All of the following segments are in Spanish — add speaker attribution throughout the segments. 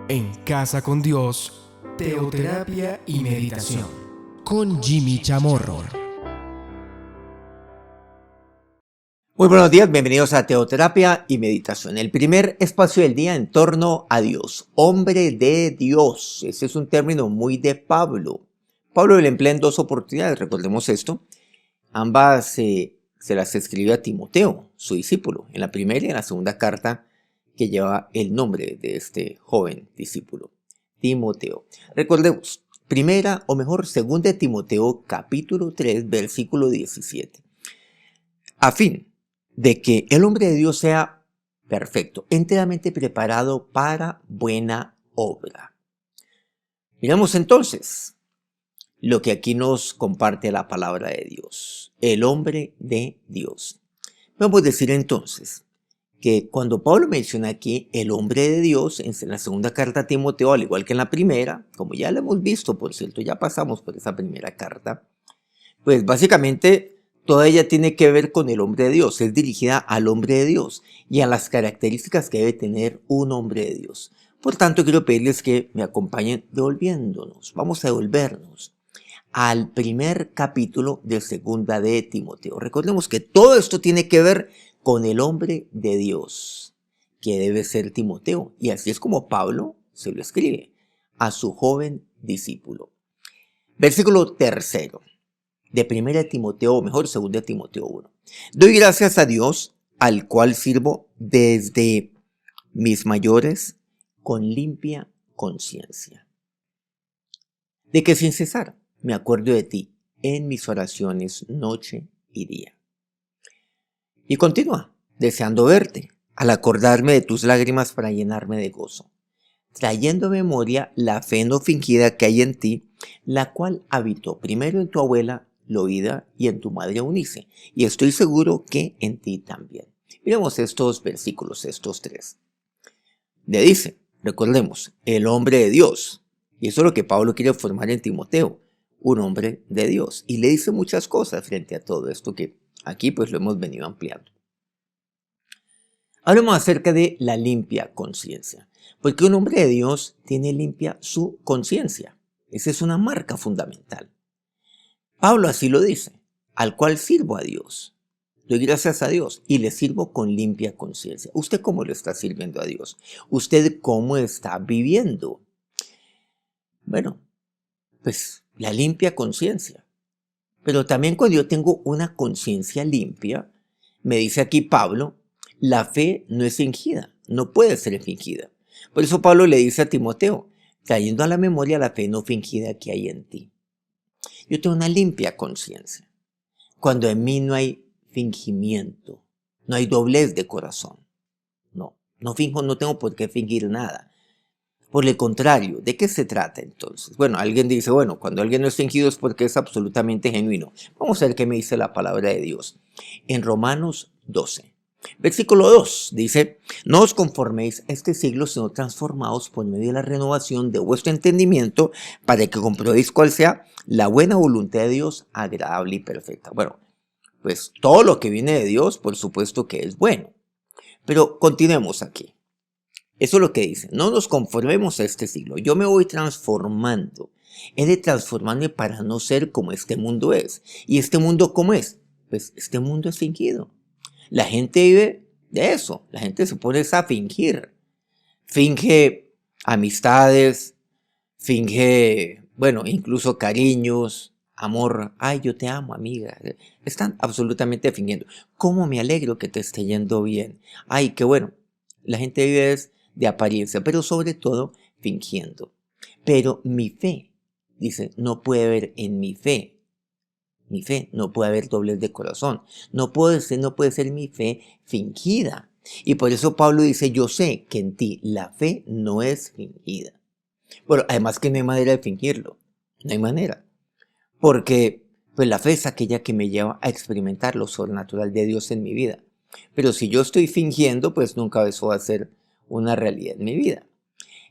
Speaker 1: En Casa con Dios, teoterapia y meditación, con Jimmy Chamorro.
Speaker 2: Muy buenos días, bienvenidos a Teoterapia y Meditación, el primer espacio del día en torno a Dios, hombre de Dios. Ese es un término muy de Pablo. Pablo lo emplea en dos oportunidades, recordemos esto. Ambas se las escribió a Timoteo, su discípulo, en la primera y en la segunda carta que lleva el nombre de este joven discípulo, Timoteo. Recordemos, primera o mejor, segunda de Timoteo, capítulo 3, versículo 17. A fin de que el hombre de Dios sea perfecto, enteramente preparado para buena obra. Miramos entonces lo que aquí nos comparte la palabra de Dios, el hombre de Dios. Vamos a decir entonces que cuando Pablo menciona aquí el hombre de Dios en la segunda carta a Timoteo, al igual que en la primera, como ya lo hemos visto, por cierto, ya pasamos por esa primera carta, pues básicamente toda ella tiene que ver con el hombre de Dios, es dirigida al hombre de Dios y a las características que debe tener un hombre de Dios. Por tanto, quiero pedirles que me acompañen devolviéndonos, vamos a devolvernos al primer capítulo de segunda de Timoteo. Recordemos que todo esto tiene que ver con el hombre de Dios, que debe ser Timoteo. Y así es como Pablo se lo escribe a su joven discípulo. Versículo 3 de primera de Timoteo, o mejor, segunda de Timoteo 1. Doy gracias a Dios, al cual sirvo desde mis mayores con limpia conciencia, de que sin cesar me acuerdo de ti en mis oraciones noche y día. Y continúa, deseando verte, al acordarme de tus lágrimas para llenarme de gozo, trayendo a memoria la fe no fingida que hay en ti, la cual habitó primero en tu abuela Loida y en tu madre Eunice, y estoy seguro que en ti también. Miremos estos versículos, estos tres. Le dice, recordemos, el hombre de Dios, y eso es lo que Pablo quiere formar en Timoteo, un hombre de Dios, y le dice muchas cosas frente a todo esto que aquí pues lo hemos venido ampliando. Hablemos acerca de la limpia conciencia, porque un hombre de Dios tiene limpia su conciencia. Esa es una marca fundamental. Pablo así lo dice, al cual sirvo a Dios. Doy gracias a Dios y le sirvo con limpia conciencia. ¿Usted cómo le está sirviendo a Dios? ¿Usted cómo está viviendo? Bueno, pues la limpia conciencia. Pero también cuando yo tengo una conciencia limpia, me dice aquí Pablo, la fe no es fingida, no puede ser fingida. Por eso Pablo le dice a Timoteo, trayendo a la memoria la fe no fingida que hay en ti. Yo tengo una limpia conciencia. Cuando en mí no hay fingimiento, no hay doblez de corazón. No finjo, no tengo por qué fingir nada. Por el contrario, ¿de qué se trata entonces? Bueno, alguien dice, bueno, cuando alguien no es fingido es porque es absolutamente genuino. Vamos a ver qué me dice la palabra de Dios. En Romanos 12, versículo 2, dice, no os conforméis a este siglo, sino transformaos por medio de la renovación de vuestro entendimiento, para que comprobéis cuál sea la buena voluntad de Dios, agradable y perfecta. Bueno, pues todo lo que viene de Dios, por supuesto que es bueno. Pero continuemos aquí. Eso es lo que dice, no nos conformemos a este siglo, yo me voy transformando, he de transformarme para no ser como este mundo es. ¿Y este mundo cómo es? Pues este mundo es fingido. La gente vive de eso, la gente se pone a fingir, finge amistades, finge, bueno, incluso cariños, amor, ay, yo te amo, amiga, están absolutamente fingiendo. ¿Cómo me alegro que te esté yendo bien? Ay, qué bueno, la gente vive de apariencia, pero sobre todo fingiendo. Pero mi fe, dice, no puede haber en mi fe, no puede haber doblez de corazón, no puede ser mi fe fingida. Y por eso Pablo dice, yo sé que en ti la fe no es fingida. Bueno, además que no hay manera de fingirlo, no hay manera, porque pues la fe es aquella que me lleva a experimentar lo sobrenatural de Dios en mi vida. Pero si yo estoy fingiendo, pues nunca eso va a ser una realidad en mi vida.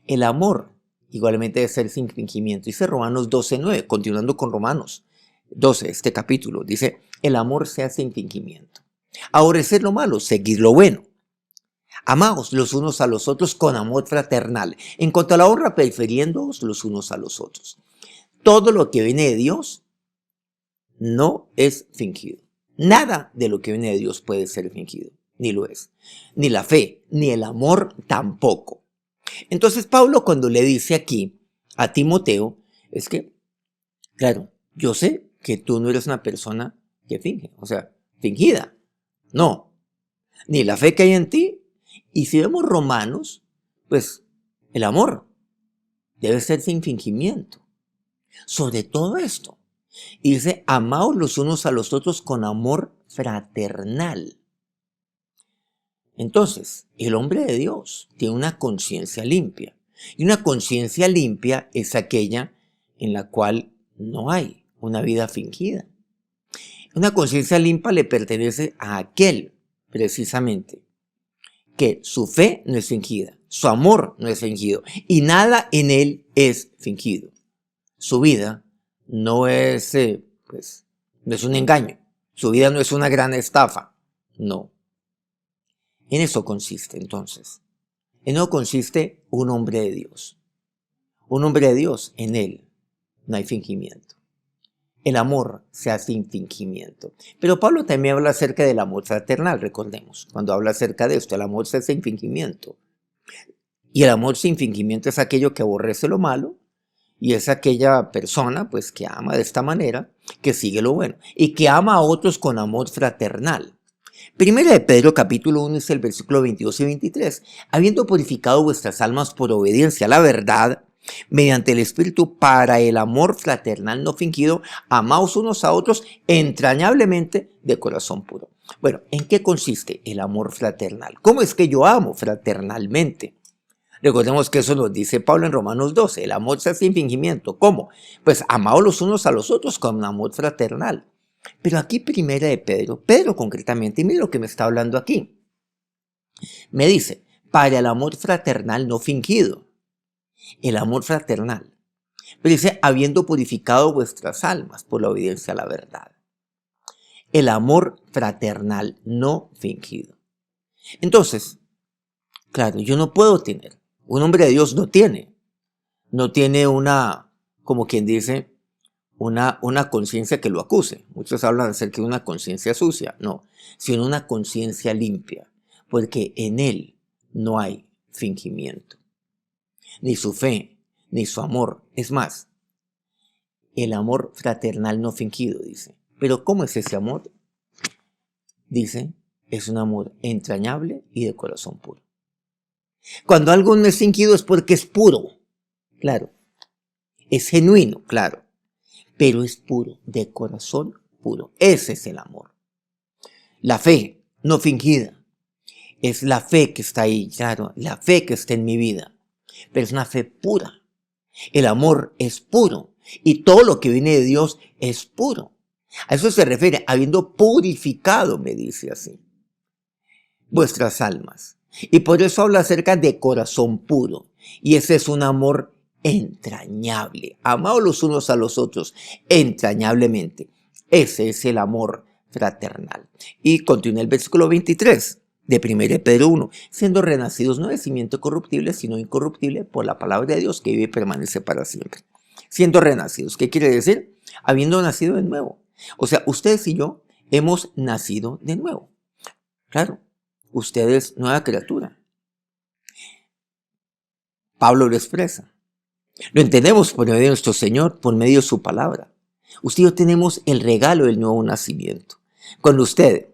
Speaker 2: El amor igualmente debe ser sin fingimiento. Dice Romanos 12:9, continuando con Romanos 12, este capítulo, dice, el amor se hace sin fingimiento. Aborrecer lo malo, seguir lo bueno. Amaos los unos a los otros con amor fraternal. En cuanto a la honra, prefiriéndoos los unos a los otros. Todo lo que viene de Dios no es fingido. Nada de lo que viene de Dios puede ser fingido, ni lo es. Ni la fe, ni el amor tampoco. Entonces Pablo, cuando le dice aquí a Timoteo, es que, claro, yo sé que tú no eres una persona que finge, o sea, fingida. No, ni la fe que hay en ti. Y si vemos Romanos, pues el amor debe ser sin fingimiento. Sobre todo esto. Y dice, amaos los unos a los otros con amor fraternal. Entonces, el hombre de Dios tiene una conciencia limpia. Y una conciencia limpia es aquella en la cual no hay una vida fingida. Una conciencia limpia le pertenece a aquel, precisamente, que su fe no es fingida, su amor no es fingido y nada en él es fingido. Su vida no es, no es un engaño, su vida no es una gran estafa, no. En eso consiste entonces, en eso consiste un hombre de Dios. Un hombre de Dios, en él no hay fingimiento. El amor se hace sin fingimiento. Pero Pablo también habla acerca del amor fraternal, recordemos. Cuando habla acerca de esto, el amor se hace sin fingimiento. Y el amor sin fingimiento es aquello que aborrece lo malo y es aquella persona pues que ama de esta manera, que sigue lo bueno y que ama a otros con amor fraternal. Primera de Pedro capítulo 1 es el versículo 22 y 23. Habiendo purificado vuestras almas por obediencia a la verdad, mediante el Espíritu para el amor fraternal no fingido, amaos unos a otros entrañablemente de corazón puro. Bueno, ¿en qué consiste el amor fraternal? ¿Cómo es que yo amo fraternalmente? Recordemos que eso nos dice Pablo en Romanos 12, el amor se hace sin fingimiento. ¿Cómo? Pues amaos los unos a los otros con amor fraternal. Pero aquí primera de Pedro concretamente, y mire lo que me está hablando aquí. Me dice, para el amor fraternal no fingido. El amor fraternal. Pero dice, habiendo purificado vuestras almas por la obediencia a la verdad. El amor fraternal no fingido. Entonces, claro, yo no puedo tener. Un hombre de Dios no tiene una, como quien dice, una conciencia que lo acuse. Muchos hablan acerca de una conciencia sucia. No, sino una conciencia limpia. Porque en él no hay fingimiento. Ni su fe, ni su amor. Es más, el amor fraternal no fingido, dice. Pero ¿cómo es ese amor? Dice, es un amor entrañable y de corazón puro. Cuando algo no es fingido es porque es puro, claro. Es genuino, claro. Pero es puro, de corazón puro. Ese es el amor. La fe no fingida. Es la fe que está ahí, claro. La fe que está en mi vida. Pero es una fe pura. El amor es puro y todo lo que viene de Dios es puro. A eso se refiere, habiendo purificado, me dice así, vuestras almas. Y por eso habla acerca de corazón puro. Y ese es un amor entrañable. Amaos los unos a los otros entrañablemente. Ese es el amor fraternal. Y continúa el versículo 23. De 1 Pedro 1, siendo renacidos no de simiente corruptible, sino incorruptible por la palabra de Dios que vive y permanece para siempre. Siendo renacidos, ¿qué quiere decir? Habiendo nacido de nuevo. O sea, ustedes y yo hemos nacido de nuevo. Claro, ustedes nueva criatura. Pablo lo expresa. Lo entendemos por medio de nuestro Señor, por medio de su palabra. Usted y yo tenemos el regalo del nuevo nacimiento. Cuando usted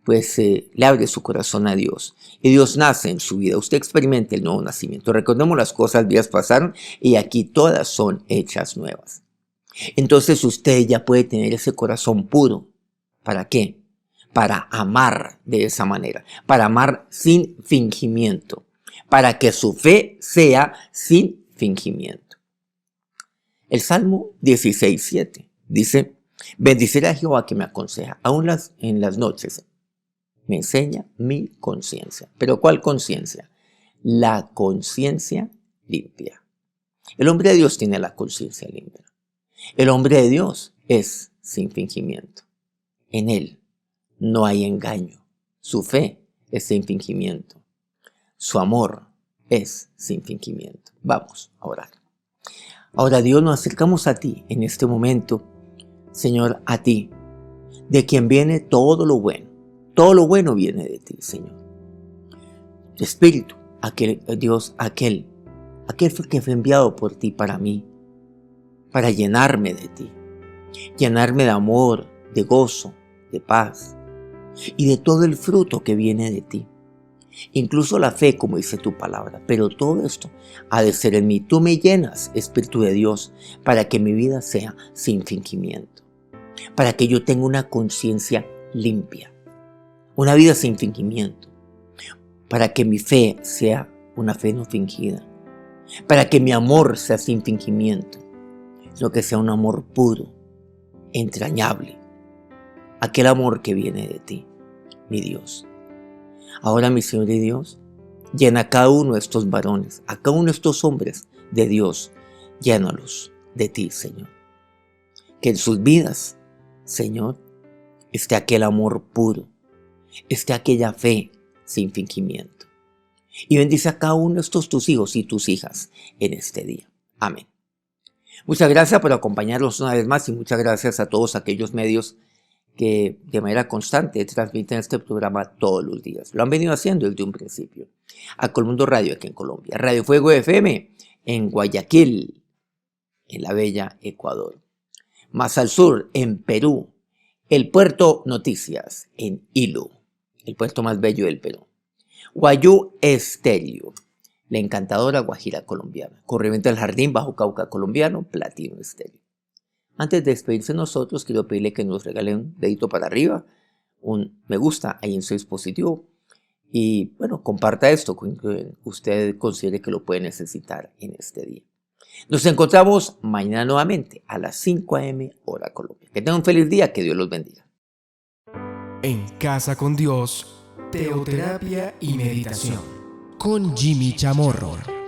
Speaker 2: le abre su corazón a Dios y Dios nace en su vida, usted experimenta el nuevo nacimiento. Recordemos, las cosas viejas pasaron y aquí todas son hechas nuevas. Entonces usted ya puede tener ese corazón puro. ¿Para qué? Para amar de esa manera, para amar sin fingimiento, para que su fe sea sin fingimiento. El Salmo 16:7 dice, bendeciré a Jehová que me aconseja, aún en las noches me enseña mi conciencia. ¿Pero cuál conciencia? La conciencia limpia. El hombre de Dios tiene la conciencia limpia. El hombre de Dios es sin fingimiento. En él no hay engaño. Su fe es sin fingimiento. Su amor es sin fingimiento. Vamos a orar. Ahora, Dios, nos acercamos a ti en este momento, Señor, a ti, de quien viene todo lo bueno. Todo lo bueno viene de ti, Señor. Tu Espíritu, Dios, aquel que fue enviado por ti para mí, para llenarme de ti, llenarme de amor, de gozo, de paz y de todo el fruto que viene de ti. Incluso la fe, como dice tu palabra, pero todo esto ha de ser en mí. Tú me llenas, Espíritu de Dios, para que mi vida sea sin fingimiento, para que yo tenga una conciencia limpia, una vida sin fingimiento, para que mi fe sea una fe no fingida, para que mi amor sea sin fingimiento, sino que sea un amor puro, entrañable, aquel amor que viene de ti, mi Dios. Ahora, mi Señor y Dios, llena a cada uno de estos varones, a cada uno de estos hombres de Dios, llénalos de ti, Señor. Que en sus vidas, Señor, esté aquel amor puro, esté aquella fe sin fingimiento. Y bendice a cada uno de estos tus hijos y tus hijas en este día. Amén. Muchas gracias por acompañarnos una vez más y muchas gracias a todos aquellos medios que de manera constante transmiten este programa todos los días. Lo han venido haciendo desde un principio. A Colmundo Radio aquí en Colombia, Radio Fuego FM en Guayaquil, en la bella Ecuador. Más al sur, en Perú, el Puerto Noticias en Ilo, el puerto más bello del Perú. Guayú Estéreo, la encantadora Guajira colombiana. Corriente del Jardín, Bajo Cauca colombiano, Platino Estéreo. Antes de despedirse de nosotros, quiero pedirle que nos regale un dedito para arriba, un me gusta ahí en su dispositivo y bueno, comparta esto con quien usted considere que lo puede necesitar en este día. Nos encontramos mañana nuevamente a las 5 a.m. hora Colombia. Que tengan un feliz día, que Dios los bendiga.
Speaker 1: En Casa con Dios, teoterapia y meditación con Jimmy Chamorro.